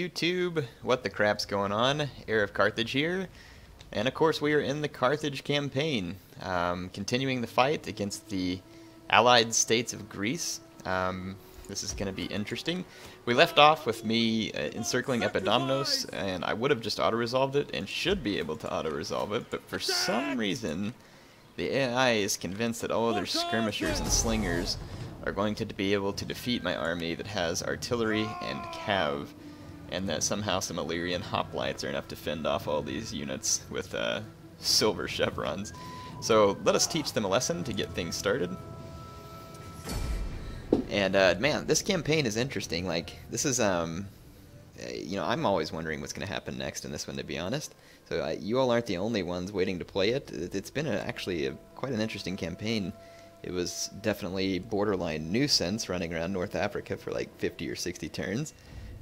YouTube? What the crap's going on? HeirofCarthage here. And of course we are in the Carthage campaign, continuing the fight against the allied states of Greece. This is going to be interesting. We left off with me encircling Epidomnos, and I would have just auto-resolved it and should be able to auto-resolve it, but for some reason the AI is convinced that all other skirmishers and slingers are going to be able to defeat my army that has artillery and cav, and that somehow some Illyrian hoplites are enough to fend off all these units with silver chevrons. So let us teach them a lesson to get things started. And man, this campaign is interesting. Like, this is you know, I'm always wondering what's going to happen next in this one, to be honest. So you all aren't the only ones waiting to play it. It's been actually quite an interesting campaign. It was definitely borderline nuisance running around North Africa for like 50 or 60 turns.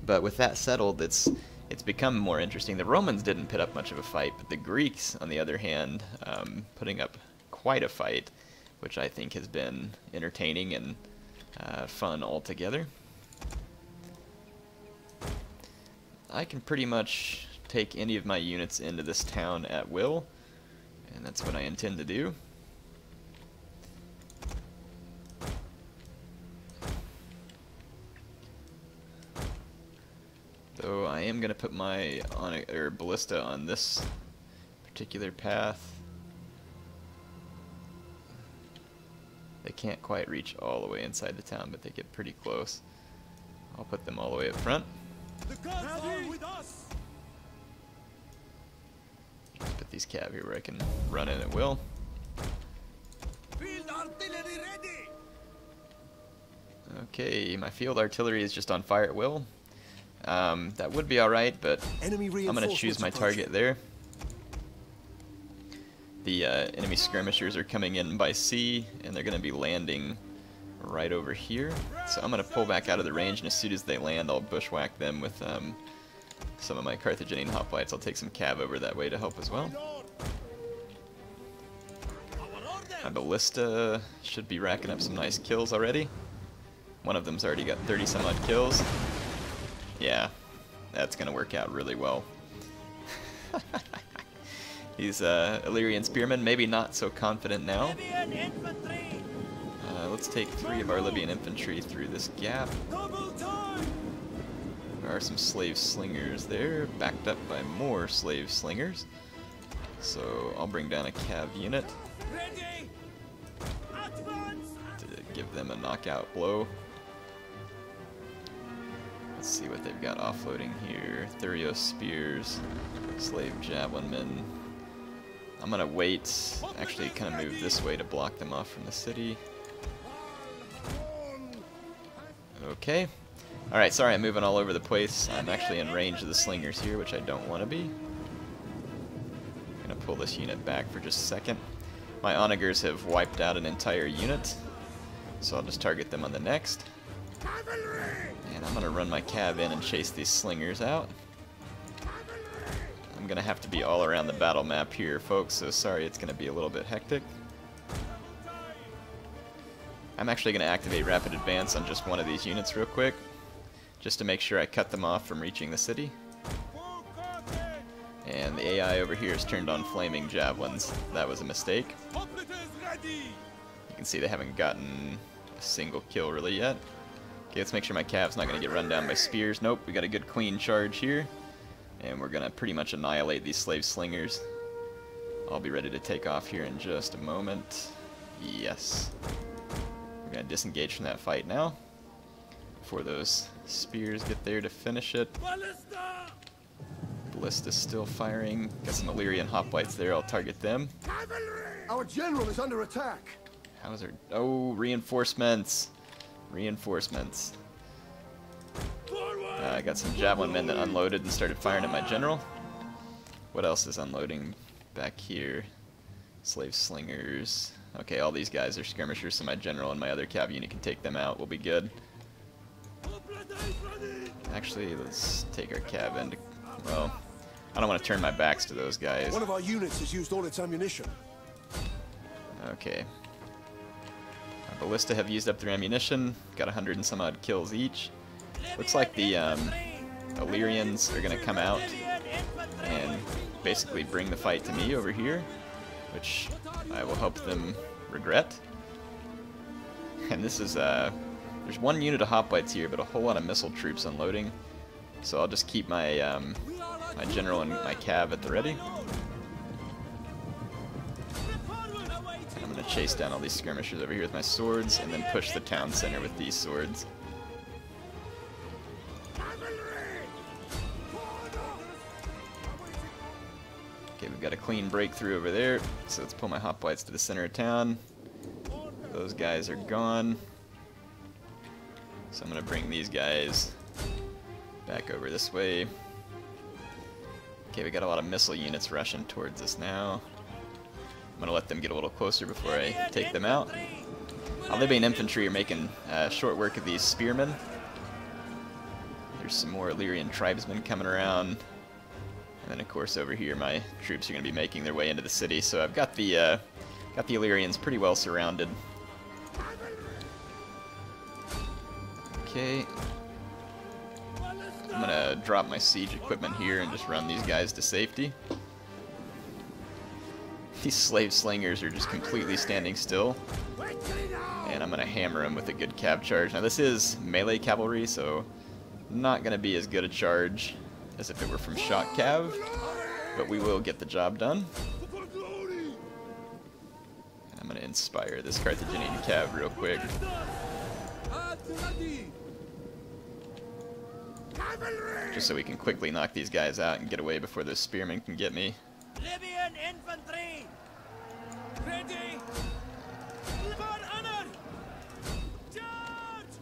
But with that settled, it's become more interesting. The Romans didn't put up much of a fight, but the Greeks, on the other hand, putting up quite a fight, which I think has been entertaining and fun altogether. I can pretty much take any of my units into this town at will, and that's what I intend to do. So I am going to put my ballista on this particular path. They can't quite reach all the way inside the town, but they get pretty close. I'll put them all the way up front. The gods are with us. Just put these cav here where I can run in at will. Field artillery ready. Okay, my field artillery is just on fire at will. That would be alright, but I'm going to choose my target there. The enemy skirmishers are coming in by sea, and they're going to be landing right over here. So I'm going to pull back out of the range, and as soon as they land, I'll bushwhack them with some of my Carthaginian hoplites. I'll take some cav over that way to help as well. My ballista should be racking up some nice kills already. One of them's already got 30 some odd kills. Yeah, that's going to work out really well. These Illyrian spearmen, maybe not so confident now. Let's take 3 of our Libyan infantry through this gap. There are some slave slingers there, backed up by more slave slingers. So I'll bring down a cav unit to give them a knockout blow. Let's see what they've got offloading here. Thurio spears, slave javelin men. I'm gonna wait, actually kind of move this way to block them off from the city. Okay. Alright, sorry I'm moving all over the place. I'm actually in range of the slingers here, which I don't want to be. I'm gonna pull this unit back for just a second. My onagers have wiped out an entire unit, so I'll just target them on the next. And I'm gonna run my cav in and chase these slingers out. I'm gonna have to be all around the battle map here, folks, so sorry it's gonna be a little bit hectic. I'm actually gonna activate rapid advance on just one of these units real quick, just to make sure I cut them off from reaching the city. And the AI over here has turned on flaming javelins. That was a mistake. You can see they haven't gotten a single kill really yet. Okay, let's make sure my cav's not going to get run down by spears. Nope, we got a good clean charge here. And we're going to pretty much annihilate these slave slingers. I'll be ready to take off here in just a moment. Yes. We're going to disengage from that fight now, before those spears get there to finish it. Ballista's still firing. Got some Illyrian hoplites there, I'll target them. Our general is under attack. How's our... Oh, reinforcements. Reinforcements. I got some javelin men that unloaded and started firing at my general. What else is unloading back here? Slave slingers. Okay, all these guys are skirmishers, so my general and my other cav unit can take them out. We'll be good. Actually, let's take our cav into... Well, I don't want to turn my backs to those guys. One of our units has used all its ammunition. Okay. Ballista have used up their ammunition, got 100 and some odd kills each. Looks like the Illyrians are going to come out and basically bring the fight to me over here, which I will help them regret. And this is, there's one unit of hoplites here, but a whole lot of missile troops unloading. So I'll just keep my, my general and my cav at the ready. I'm going to chase down all these skirmishers over here with my swords, and then push the town center with these swords. Okay, we've got a clean breakthrough over there, so let's pull my hoplites to the center of town. Those guys are gone. So I'm going to bring these guys back over this way. Okay, we got a lot of missile units rushing towards us now. I'm going to let them get a little closer before I take them out. Libyan infantry are making short work of these spearmen. There's some more Illyrian tribesmen coming around. And then of course over here my troops are going to be making their way into the city. So I've got the Illyrians pretty well surrounded. Okay. I'm going to drop my siege equipment here and just run these guys to safety. These slave slingers are just completely standing still. And I'm going to hammer them with a good cav charge. Now this is melee cavalry, so not going to be as good a charge as if it were from shock cav, but we will get the job done. I'm going to inspire this Carthaginian cav real quick. Just so we can quickly knock these guys out and get away before those spearmen can get me. Libyan infantry! Ready! For honor! Charge!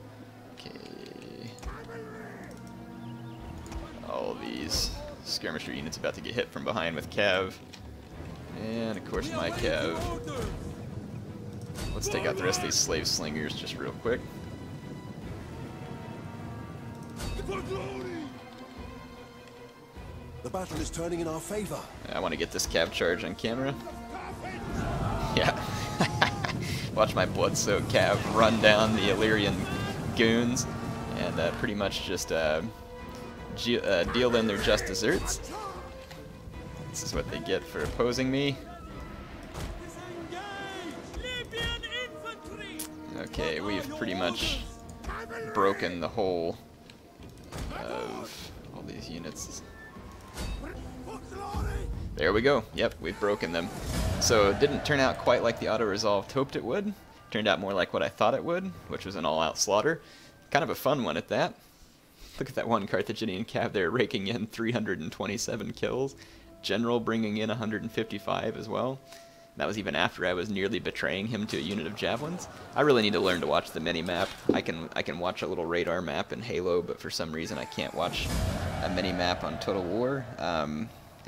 Okay. All of these skirmisher units about to get hit from behind with cav. And of course my cav. Let's take out the rest of these slave slingers just real quick. The battle is turning in our favor. I want to get this cav charge on camera. Yeah. Watch my blood-soaked cav run down the Illyrian goons and pretty much just deal them their just desserts. This is what they get for opposing me. Okay, we've pretty much broken the whole of all these units. There we go. Yep, we've broken them. So it didn't turn out quite like the auto-resolved hoped it would. Turned out more like what I thought it would, which was an all-out slaughter. Kind of a fun one at that. Look at that one Carthaginian cav there raking in 327 kills. General bringing in 155 as well. That was even after I was nearly betraying him to a unit of javelins. I really need to learn to watch the mini-map. I can watch a little radar map in Halo, but for some reason I can't watch a mini-map on Total War.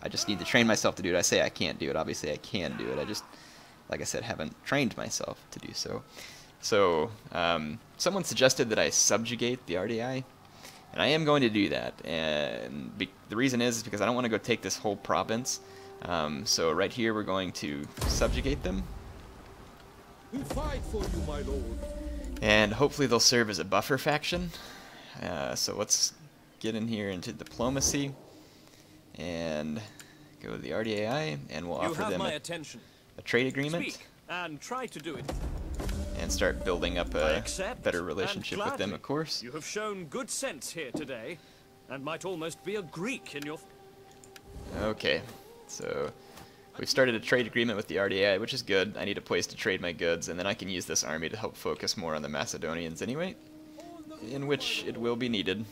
I just need to train myself to do it. I say I can't do it. Obviously I can do it. I just, like I said, haven't trained myself to do so. So someone suggested that I subjugate the RDI, and I am going to do that. And the reason is because I don't want to go take this whole province. So right here we're going to subjugate them. We fight for you, my lord. And hopefully they'll serve as a buffer faction. So let's get in here into diplomacy and go to the RDAI, and we'll offer them a trade agreement. Speak and try to do it. And start building up a better relationship with them, of course. You have shown good sense here today, and might almost be a Greek in your... Okay, so we've started a trade agreement with the RDI, which is good. I need a place to trade my goods, and then I can use this army to help focus more on the Macedonians anyway, in which it will be needed.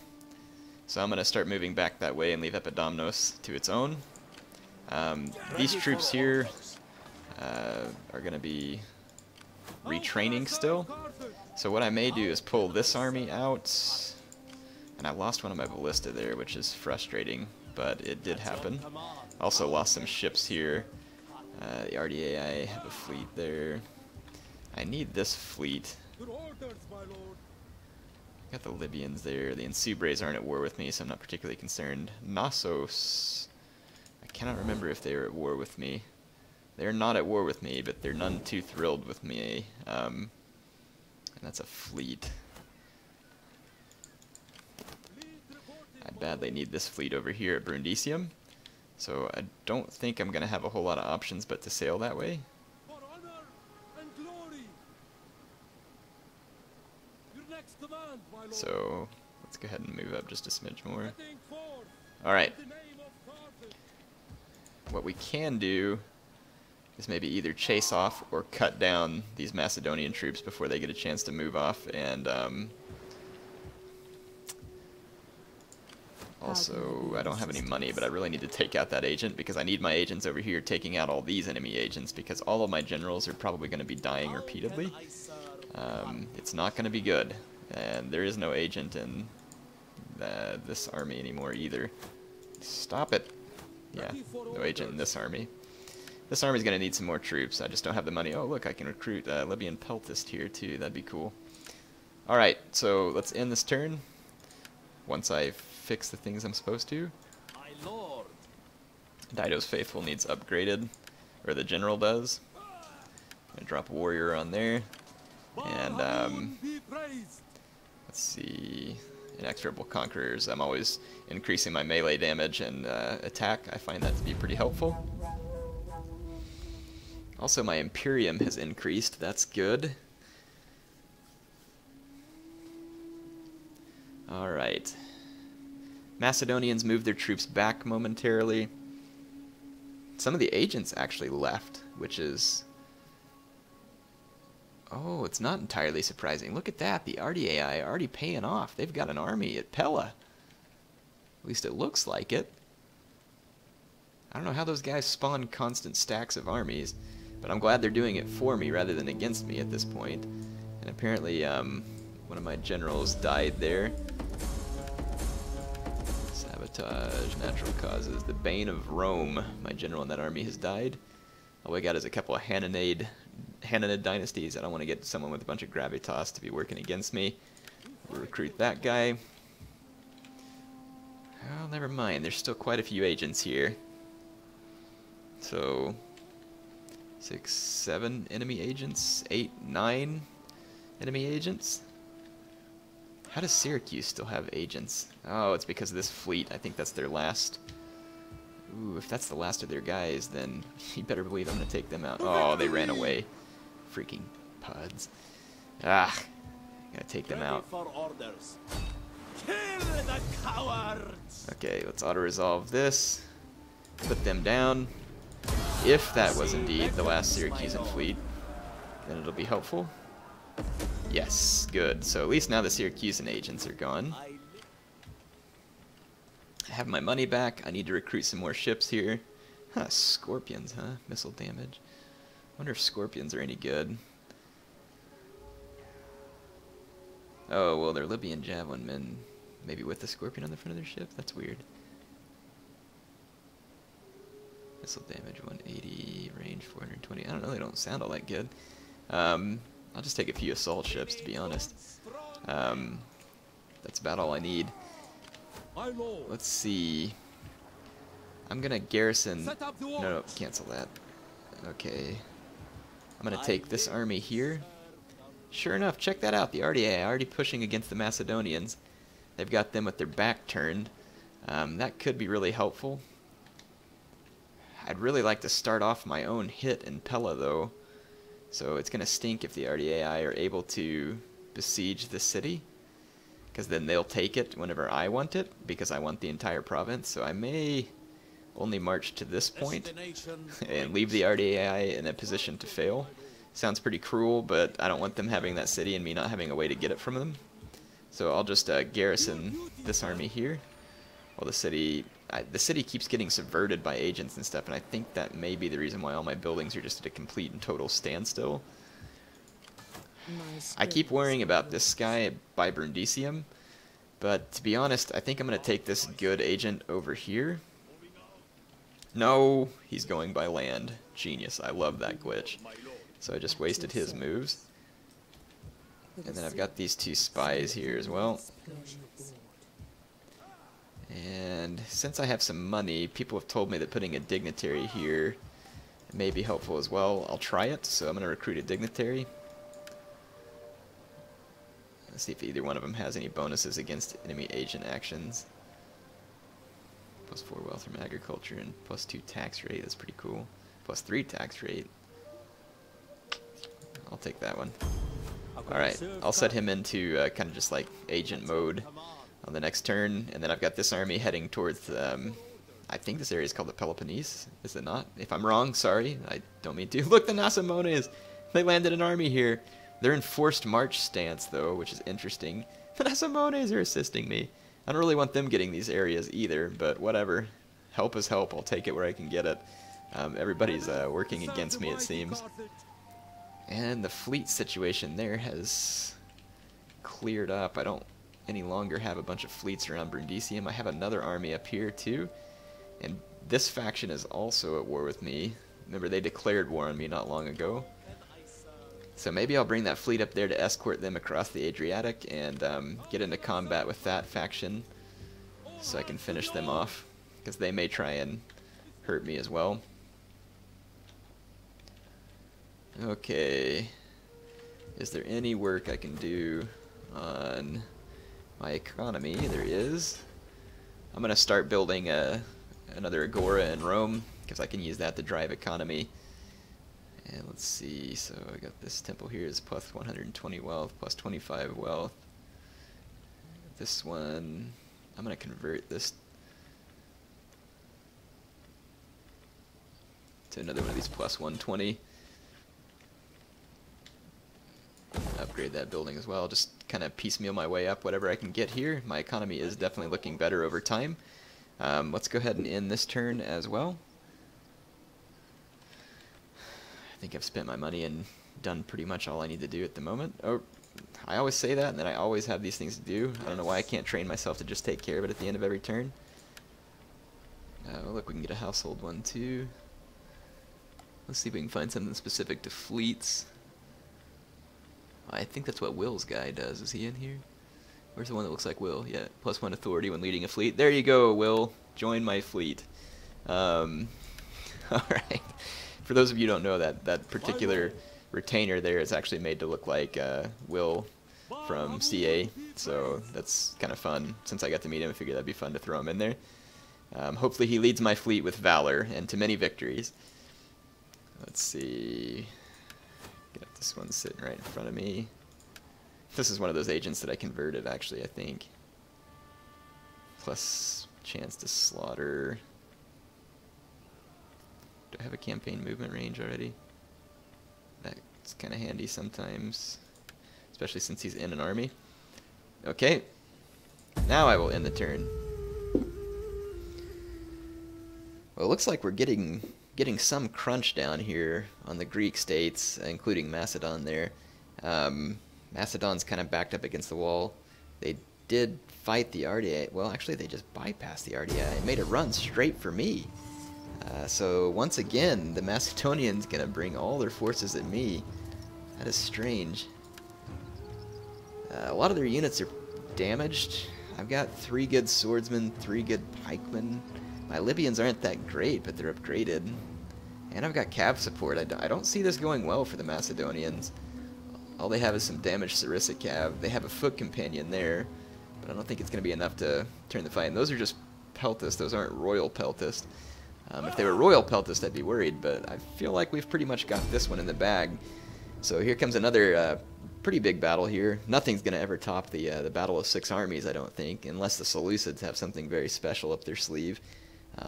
So I'm going to start moving back that way and leave Epidomnos to its own. These troops here are going to be retraining still. So what I may do is pull this army out. And I lost one of my ballista there, which is frustrating, but it did happen. Also lost some ships here. The RDA, I have a fleet there. I need this fleet. Got the Libyans there. The Insubres aren't at war with me, so I'm not particularly concerned. Knossos, I cannot remember if they are at war with me. They're not at war with me, but they're none too thrilled with me. And that's a fleet. I badly need this fleet over here at Brundisium. So I don't think I'm going to have a whole lot of options but to sail that way. For honor and glory. Your next command, my lord. So let's go ahead and move up just a smidge more. Heading forth Alright, in the name of Carthage. what we can do is maybe either chase off or cut down these Macedonian troops before they get a chance to move off, and also I don't have any money, but I really need to take out that agent because I need my agents over here taking out all these enemy agents because all of my generals are probably going to be dying repeatedly. It's not going to be good, and there is no agent in this army anymore either. Stop it. Yeah, no agent in this army. This army's going to need some more troops. I just don't have the money. Oh, look, I can recruit Libyan Peltist here, too. That'd be cool. Alright, so let's end this turn. Once I fix the things I'm supposed to. My lord. Dido's Faithful needs upgraded. Or the general does. I'm going to drop Warrior on there. And, Be praised. let's see... Inexorable Conquerors. I'm always increasing my melee damage and attack. I find that to be pretty helpful. Also, my Imperium has increased. That's good. Alright. Macedonians moved their troops back momentarily. Some of the agents actually left, which is... Oh, it's not entirely surprising. Look at that. The RDAI already paying off. They've got an army at Pella. At least it looks like it. I don't know how those guys spawn constant stacks of armies, but I'm glad they're doing it for me rather than against me at this point. And apparently, one of my generals died there. Sabotage, natural causes. The Bane of Rome. My general in that army has died. All we got is a couple of Hananid dynasties. I don't want to get someone with a bunch of gravitas to be working against me. We'll recruit that guy. Oh, never mind. There's still quite a few agents here. So, 6, 7 enemy agents, 8, 9 enemy agents. How does Syracuse still have agents? Oh, it's because of this fleet. I think that's their last. Ooh, if that's the last of their guys, then you better believe I'm going to take them out. Oh, they ran away. Freaking puds. Ah, gotta take them out. For orders. Kill the cowards. Okay, let's auto-resolve this. Put them down. If that was indeed the last Syracusan fleet, then it'll be helpful. Yes, good. So at least now the Syracusan agents are gone. I have my money back. I need to recruit some more ships here. Huh, Scorpions, huh? Missile damage. Wonder if Scorpions are any good. Oh, well, they're Libyan Javelin men. Maybe with the Scorpion on the front of their ship? That's weird. Missile damage 180, range 420. I don't know, they don't sound all that good. I'll just take a few assault ships, to be honest. That's about all I need. Let's see. I'm gonna garrison. No, cancel that. Okay. I'm gonna take this army here. Sure enough, check that out. The RDA already pushing against the Macedonians. They've got them with their back turned. That could be really helpful. I'd really like to start off my own hit in Pella, though. So it's gonna stink if the RDAI are able to besiege the city, because then they'll take it whenever I want it, because I want the entire province. So I may only march to this point and leave the RDAI in a position to fail. Sounds pretty cruel, but I don't want them having that city and me not having a way to get it from them. So I'll just garrison this army here, while the city keeps getting subverted by agents and stuff, and I think that may be the reason why all my buildings are just at a complete and total standstill. I keep worrying about this guy by Brundisium, but to be honest, I think I'm going to take this good agent over here. No, he's going by land. Genius, I love that glitch. So I just wasted his moves. And then I've got these two spies here as well. And since I have some money, people have told me that putting a dignitary here may be helpful as well. I'll try it, so I'm going to recruit a dignitary. Let's see if either one of them has any bonuses against enemy agent actions. +4 wealth from agriculture and +2 tax rate. That's pretty cool. +3 tax rate. I'll take that one. Alright, I'll set him into kind of just like agent mode on the next turn, and then I've got this army heading towards, I think this area is called the Peloponnese, is it not? If I'm wrong, sorry, I don't mean to. Look, the Nasamones! They landed an army here. They're in forced march stance, though, which is interesting. The Nasamones are assisting me. I don't really want them getting these areas either, but whatever. Help is help, I'll take it where I can get it. Everybody's working against me, it seems. And the fleet situation there has cleared up. I don't any longer have a bunch of fleets around Brundisium. I have another army up here too. And this faction is also at war with me. Remember, they declared war on me not long ago. So maybe I'll bring that fleet up there to escort them across the Adriatic and get into combat with that faction so I can finish them off, because they may try and hurt me as well. Okay, is there any work I can do on my economy? There is. I'm going to start building another agora in Rome, because I can use that to drive economy. And let's see, so I got this temple here is plus 120 wealth, plus 25 wealth. This one, I'm going to convert this to another one of these plus 120. Upgrade that building as well, just kind of piecemeal my way up whatever I can get here. My economy is definitely looking better over time. Let's go ahead and end this turn as well. I think I've spent my money and done pretty much all I need to do at the moment. Oh, I always say that, and then I always have these things to do. I don't know why I can't train myself to just take care of it at the end of every turn. Oh, look, we can get a household one too. Let's see if we can find something specific to fleets. I think that's what Will's guy does. Is he in here? Where's the one that looks like Will? Yeah, plus 1 authority when leading a fleet. There you go, Will. Join my fleet. Alright. For those of you who don't know, that particular retainer there is actually made to look like Will from CA. So that's kind of fun. Since I got to meet him, I figured that'd be fun to throw him in there. Hopefully he leads my fleet with valor and to many victories. Let's see. Got this one sitting right in front of me. This is one of those agents that I converted, actually, I think. Plus chance to slaughter. Do I have a campaign movement range already? That's kind of handy sometimes, especially since he's in an army. Okay, now I will end the turn. Well, it looks like we're getting some crunch down here on the Greek states, including Macedon there. Macedon's kind of backed up against the wall. They did fight the RDA. Well, actually, they just bypassed the RDA and made a run straight for me. So once again, the Macedonians gonna bring all their forces at me. That is strange. A lot of their units are damaged. I've got 3 good swordsmen, 3 good pikemen. My Libyans aren't that great, but they're upgraded. And I've got cav support. I don't see this going well for the Macedonians. All they have is some damaged Sarissa cav. They have a foot companion there, but I don't think it's going to be enough to turn the fight. And those are just peltists. Those aren't royal peltists. If they were royal peltists, I'd be worried, but I feel like we've pretty much got this one in the bag. So here comes another pretty big battle here. Nothing's going to ever top the Battle of Six Armies, I don't think, unless the Seleucids have something very special up their sleeve.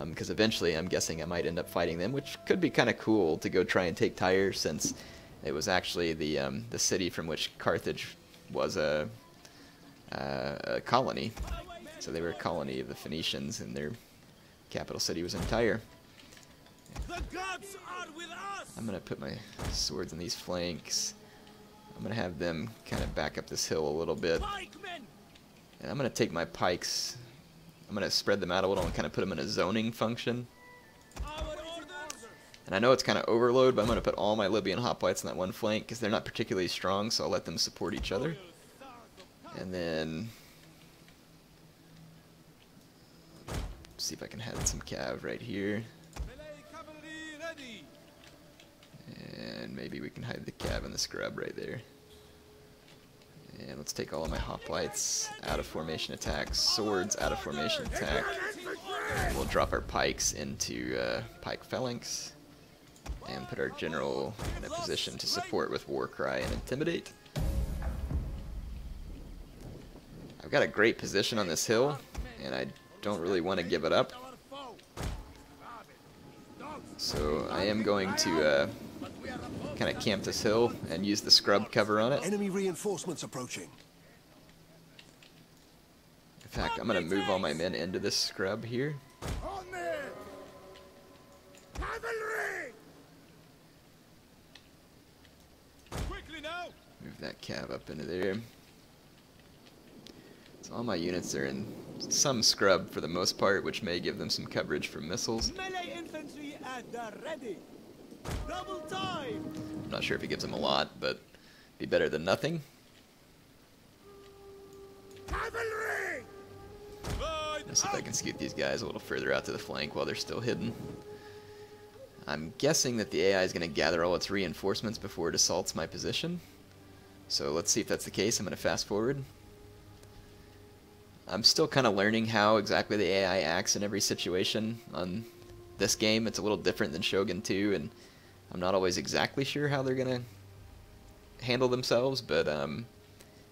Because eventually I'm guessing I might end up fighting them, which could be kind of cool to go try and take Tyre, since it was actually the city from which Carthage was a colony. So they were a colony of the Phoenicians, and their capital city was in Tyre. The gods are with us. I'm going to put my swords in these flanks. I'm going to have them kind of back up this hill a little bit. And I'm going to take my pikes. I'm going to spread them out a little and kind of put them in a zoning function. And I know it's kind of overload, but I'm going to put all my Libyan hoplites in that one flank because they're not particularly strong, so I'll let them support each other. And then see if I can have some cav right here. And maybe we can hide the cav in the scrub right there. And let's take all of my hoplites out of formation attack, swords out of formation attack. We'll drop our pikes into pike phalanx and put our general in a position to support with war cry and intimidate. I've got a great position on this hill, and I don't really want to give it up. So I am going to kind of camp this hill and use the scrub cover on it. Enemy reinforcements approaching. In fact, I'm going to move all my men into this scrub here. Move that cav up into there. So all my units are in some scrub for the most part, which may give them some coverage from missiles. Melee infantry at the ready. Double time. I'm not sure if it gives them a lot, but be better than nothing. Cavalry. Let's see if I can scoot these guys a little further out to the flank while they're still hidden. I'm guessing that the AI is going to gather all its reinforcements before it assaults my position. So let's see if that's the case. I'm going to fast forward. I'm still kind of learning how exactly the AI acts in every situation on this game. It's a little different than Shogun 2, and I'm not always exactly sure how they're going to handle themselves, but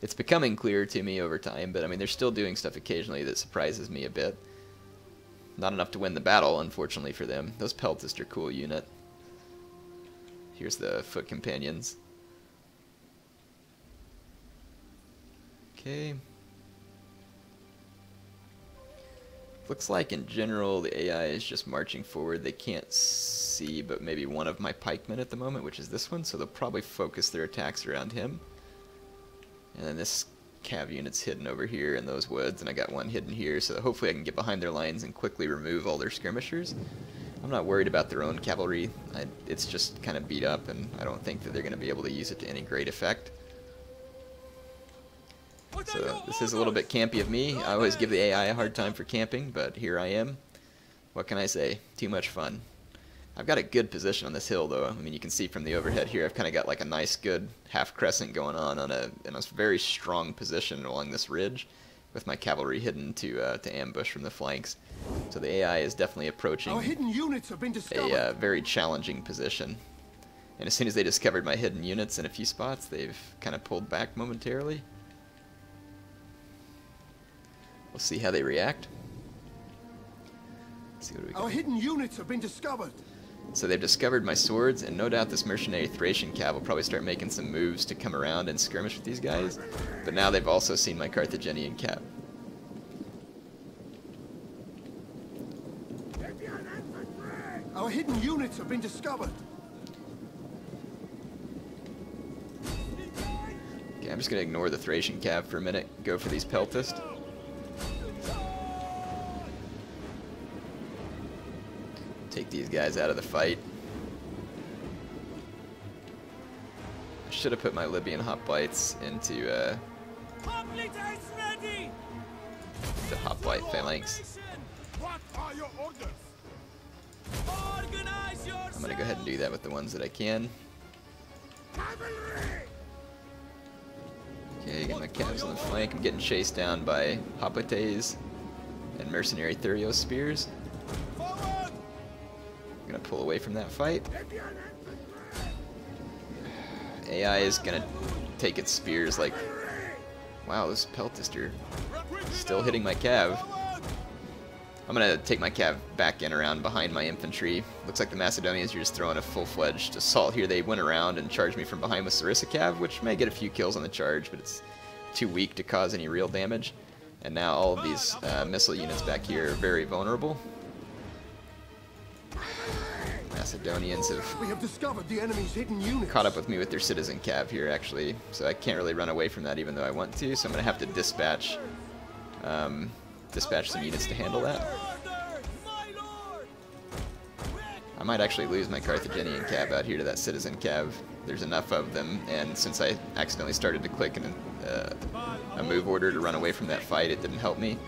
it's becoming clearer to me over time. But I mean, they're still doing stuff occasionally that surprises me a bit. Not enough to win the battle, unfortunately for them. Those Peltists are a cool unit. Here's the foot companions. Okay. Looks like in general the AI is just marching forward. They can't see but maybe one of my pikemen at the moment, which is this one, so they'll probably focus their attacks around him. And then this cav unit's hidden over here in those woods, and I got one hidden here, so hopefully I can get behind their lines and quickly remove all their skirmishers. I'm not worried about their own cavalry. It's just kind of beat up, and I don't think that they're going to be able to use it to any great effect. So this is a little bit campy of me. I always give the AI a hard time for camping, but here I am. What can I say? Too much fun. I've got a good position on this hill, though. I mean, you can see from the overhead here, I've kind of got like a nice, good half crescent going on in a very strong position along this ridge, with my cavalry hidden to ambush from the flanks. So the AI is definitely approaching Our hidden units have been discovered. a very challenging position. And as soon as they discovered my hidden units in a few spots, they've kind of pulled back momentarily. We'll see how they react. Let's see what we got. Our hidden units have been discovered. So they've discovered my swords, and no doubt this mercenary Thracian cav will probably start making some moves to come around and skirmish with these guys. But now they've also seen my Carthaginian cav. Our hidden units have been discovered. Okay, I'm just going to ignore the Thracian cav for a minute, go for these Peltists. Take these guys out of the fight. I should have put my Libyan hoplites into the hoplite phalanx. What are your orders? Organize yourself. I'm going to go ahead and do that with the ones that I can. Cavalry. Okay, get my calves on the flank. I'm getting chased down by hoplites and mercenary Thurios spears. I'm gonna pull away from that fight. AI is gonna take its spears like, wow, those Peltists are still hitting my cav. I'm gonna take my cav back in around behind my infantry. Looks like the Macedonians are just throwing a full-fledged assault here. They went around and charged me from behind with Sarissa cav, which may get a few kills on the charge, but it's too weak to cause any real damage. And now all of these missile units back here are very vulnerable. Macedonians We have discovered the enemy's hidden units. caught up with me with their citizen cav here, actually, so I can't really run away from that even though I want to, so I'm going to have to dispatch some units to handle that. I might actually lose my Carthaginian cav out here to that citizen cav. There's enough of them, and since I accidentally started to click a move order to run away from that fight, it didn't help me.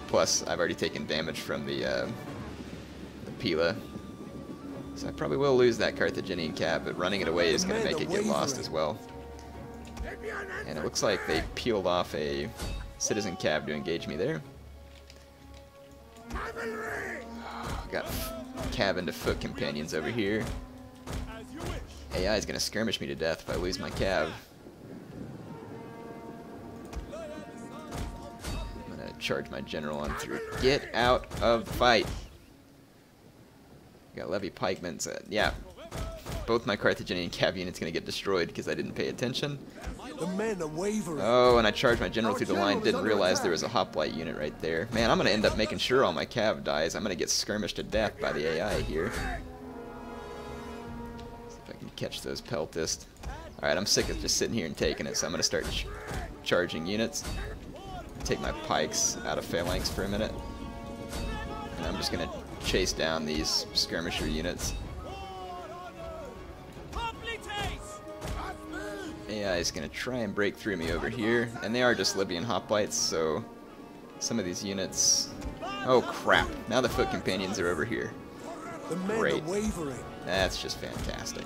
Plus, I've already taken damage from the Pella. So I probably will lose that Carthaginian cav, but running it away is going to make it get lost as well. And it looks like they peeled off a citizen cav to engage me there. got cav into foot companions over here. AI is gonna skirmish me to death if I lose my cav. I'm gonna charge my general on through. Get out of the fight! Got levy pikemen. Yeah, both my Carthaginian cav units gonna get destroyed because I didn't pay attention. The men are wavering. Oh, and I charged my general through the line. Didn't realize there was a hoplite unit right there. Man, I'm gonna end up making sure all my cav dies. I'm gonna get skirmished to death by the AI here. See if I can catch those peltists. Alright, I'm sick of just sitting here and taking it, so I'm gonna start charging units. Take my pikes out of phalanx for a minute. And I'm just gonna chase down these skirmisher units. AI is going to try and break through me over here, and they are just Libyan hoplites, so some of these units... Oh crap, now the foot companions are over here. Great. That's just fantastic.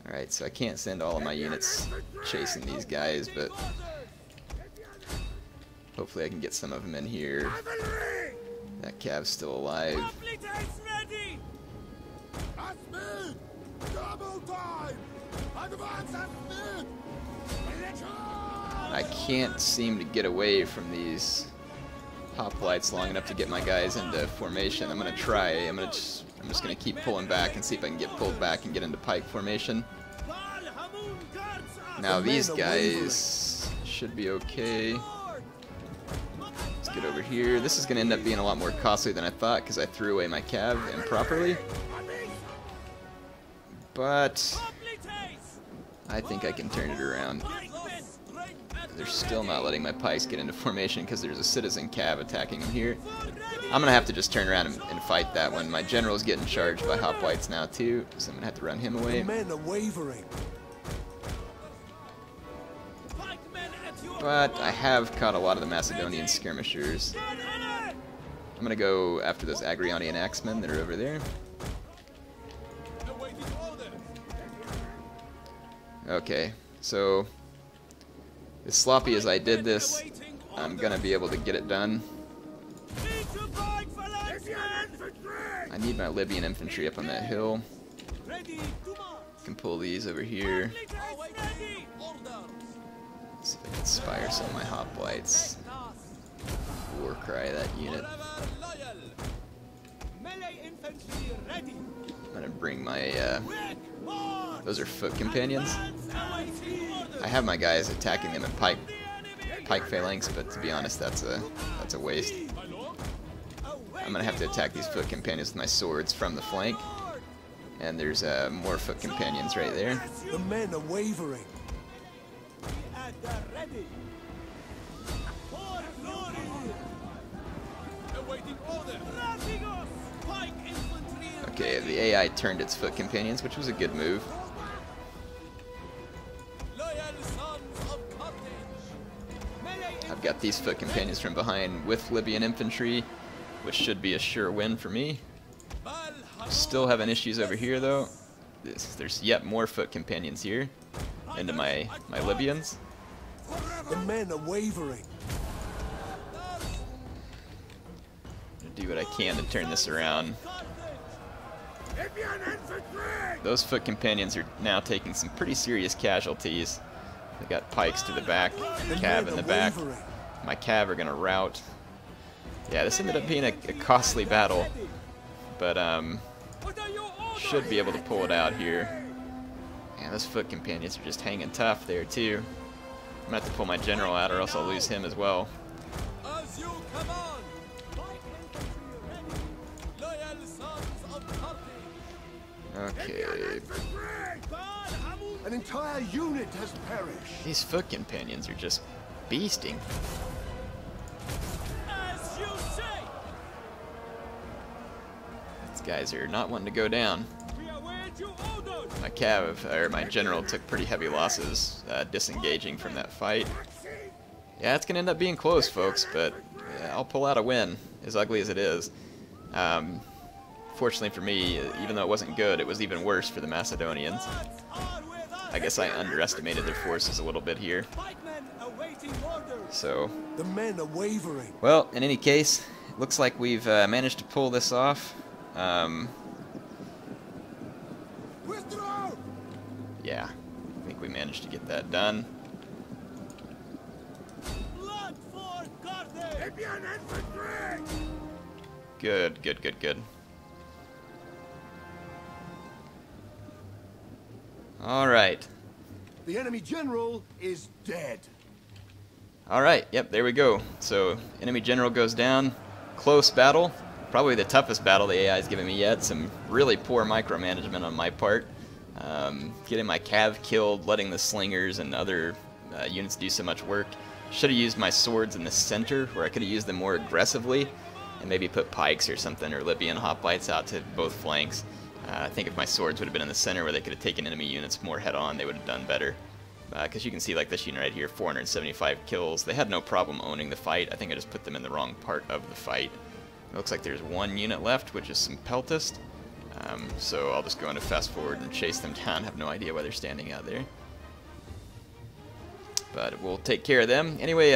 Alright, so I can't send all of my units chasing these guys, but hopefully I can get some of them in here. That cav's still alive. I can't seem to get away from these hoplites long enough to get my guys into formation. I'm gonna try. I'm just gonna keep pulling back and see if I can get pulled back and get into pike formation. Now these guys should be okay. Let's get over here. This is gonna end up being a lot more costly than I thought because I threw away my cav improperly. But I think I can turn it around. They're still not letting my pikes get into formation because there's a citizen cav attacking them here. I'm going to have to just turn around and fight that one. My general's getting charged by hoplites now too, so I'm going to have to run him away. But I have caught a lot of the Macedonian skirmishers. I'm going to go after those Agrionian axemen that are over there. Okay, so as sloppy as I did this, I'm gonna be able to get it done. I need my Libyan infantry up on that hill. Can pull these over here. Let's see if I can spire some of my hoplites. War cry that unit. I'm gonna bring my those are foot companions. I have my guys attacking them in pike phalanx, but to be honest, that's a waste. I'm gonna have to attack these foot companions with my swords from the flank, and there's more foot companions right there. The men are wavering. Okay, the AI turned its foot companions, which was a good move. I've got these foot companions from behind with Libyan infantry, which should be a sure win for me. Still having issues over here though. There's yet more foot companions here into my Libyans. The men are wavering. Do what I can to turn this around. Those foot companions are now taking some pretty serious casualties. They got pikes to the back, cav in the back. My cav are gonna rout. Yeah, this ended up being a costly battle, but should be able to pull it out here. Yeah, those foot companions are just hanging tough there too. I'm gonna have to pull my general out or else I'll lose him as well. Okay. An entire unit has perished. These foot companions are just beasting. These guys are not wanting to go down. My cav, or my general, took pretty heavy losses disengaging from that fight. Yeah, it's gonna end up being close, folks, but I'll pull out a win, as ugly as it is. Fortunately for me, even though it wasn't good, it was even worse for the Macedonians. I guess I underestimated their forces a little bit here. So, the men are wavering. well, in any case, looks like we've managed to pull this off. Withdraw! Yeah, I think we managed to get that done. Blood for Carthage! Good, good, good, good. Alright. The enemy general is dead. Alright, yep, there we go. So, enemy general goes down. Close battle. Probably the toughest battle the AI has given me yet. Some really poor micromanagement on my part. Getting my cav killed, letting the slingers and other units do so much work. Should have used my swords in the center, where I could have used them more aggressively, and maybe put pikes or something, or Libyan hoplites out to both flanks. I think if my swords would have been in the center where they could have taken enemy units more head-on, they would have done better. Because you can see, like this unit right here, 475 kills. They had no problem owning the fight. I think I just put them in the wrong part of the fight. It looks like there's one unit left, which is some peltist. So I'll just go into fast forward and chase them down. I have no idea why they're standing out there. But we'll take care of them. Anyway,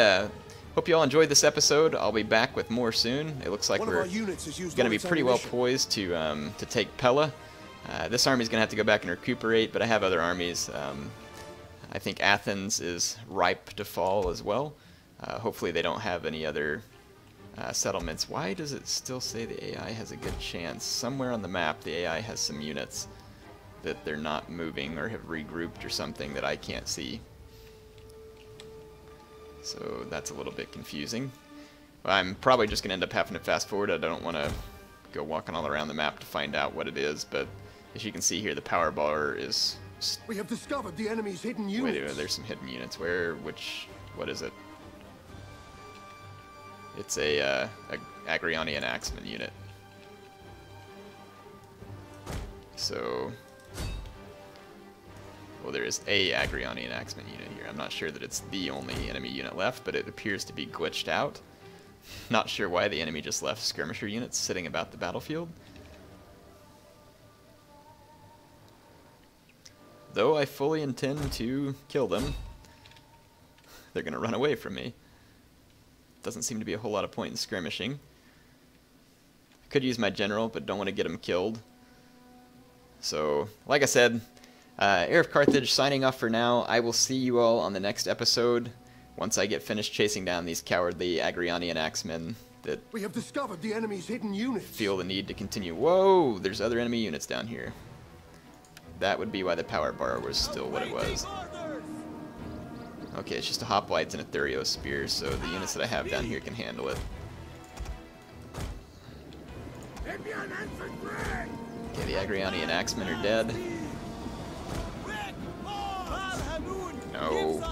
hope you all enjoyed this episode. I'll be back with more soon. It looks like we're going to be pretty well poised to take Pella. This army's going to have to go back and recuperate, but I have other armies. I think Athens is ripe to fall as well. Hopefully they don't have any other settlements. Why does it still say the AI has a good chance? Somewhere on the map the AI has some units that they're not moving or have regrouped or something that I can't see. So that's a little bit confusing. I'm probably just going to end up having to fast forward. I don't want to go walking all around the map to find out what it is, but as you can see here, the power bar is... We have discovered the enemy's hidden units. Wait, there's some hidden units. What is it? It's a Agrionian Axeman unit. So... Well, there is a Agrionian Axeman unit here. I'm not sure that it's the only enemy unit left, but it appears to be glitched out. Not sure why the enemy just left skirmisher units sitting about the battlefield. Though I fully intend to kill them, they're going to run away from me. Doesn't seem to be a whole lot of point in skirmishing. I could use my general, but don't want to get him killed. So, like I said, HeirofCarthage signing off for now. I will see you all on the next episode once I get finished chasing down these cowardly Agrionian axemen that we have discovered the enemy's hidden units. Feel the need to continue. Whoa, there's other enemy units down here. That would be why the power bar was still what it was. Okay, it's just a hoplites and a Thurio spear, so the units that I have down here can handle it. Okay, the Agrionian axemen are dead. No.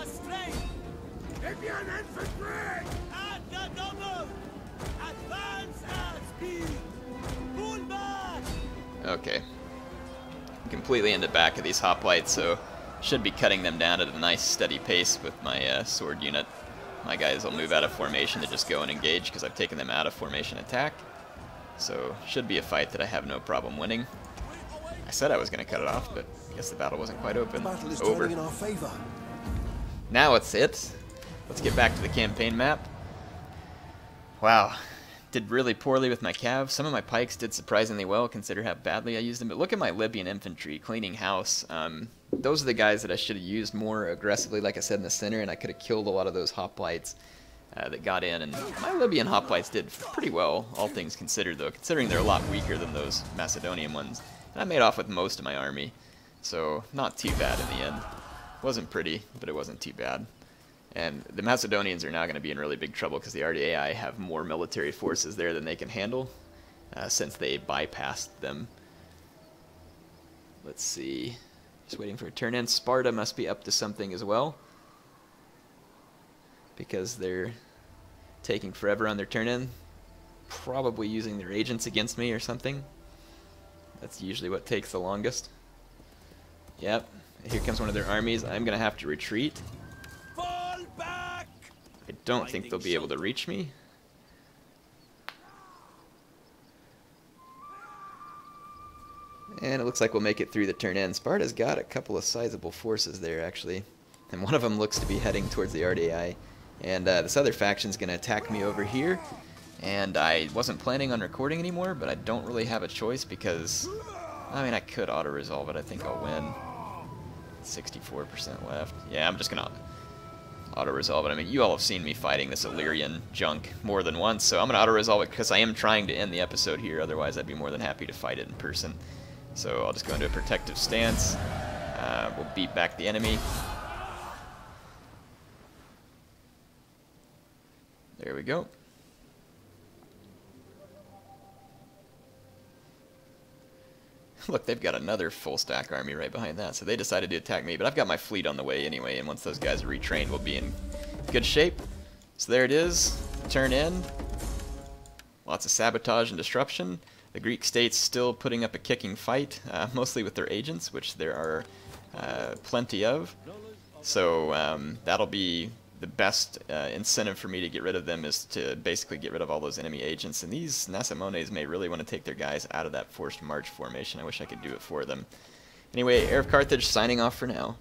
Okay. Completely in the back of these hoplites, so should be cutting them down at a nice steady pace with my sword unit. My guys will move out of formation to just go and engage because I've taken them out of formation attack. So should be a fight that I have no problem winning. I said I was going to cut it off, but I guess the battle wasn't quite open. The battle is Over. turning in our favor. Now it's it. Let's get back to the campaign map. Wow. Did really poorly with my cav. Some of my pikes did surprisingly well, consider how badly I used them. But look at my Libyan infantry cleaning house. Those are the guys that I should have used more aggressively, like I said, in the center, and I could have killed a lot of those hoplites that got in. And my Libyan hoplites did pretty well, all things considered, though, considering they're a lot weaker than those Macedonian ones. And I made off with most of my army, so not too bad in the end. Wasn't pretty, but it wasn't too bad. And the Macedonians are now going to be in really big trouble because the RDAI have more military forces there than they can handle since they bypassed them. Let's see. Just waiting for a turn in. Sparta must be up to something as well because they're taking forever on their turn in. Probably using their agents against me or something. That's usually what takes the longest. Yep. Here comes one of their armies. I'm going to have to retreat. Fall back! I don't think they'll be able to reach me. And it looks like we'll make it through the turn in. Sparta's got a couple of sizable forces there, actually. And one of them looks to be heading towards the RDI. And this other faction's going to attack me over here. And I wasn't planning on recording anymore, but I don't really have a choice because, I mean, I could auto-resolve it. I think I'll win. 64% left. Yeah, I'm just going to auto-resolve it. I mean, you all have seen me fighting this Illyrian junk more than once, so I'm going to auto-resolve it because I am trying to end the episode here. Otherwise, I'd be more than happy to fight it in person. So I'll just go into a protective stance. We'll beat back the enemy. There we go. Look, they've got another full stack army right behind that, so they decided to attack me, but I've got my fleet on the way anyway, and once those guys are retrained, we'll be in good shape. So there it is, turn in. Lots of sabotage and disruption. The Greek state's still putting up a kicking fight, mostly with their agents, which there are plenty of. So that'll be the best incentive for me to get rid of them, is to basically get rid of all those enemy agents. And these Nasamones may really want to take their guys out of that forced march formation. I wish I could do it for them. Anyway, HeirofCarthage signing off for now.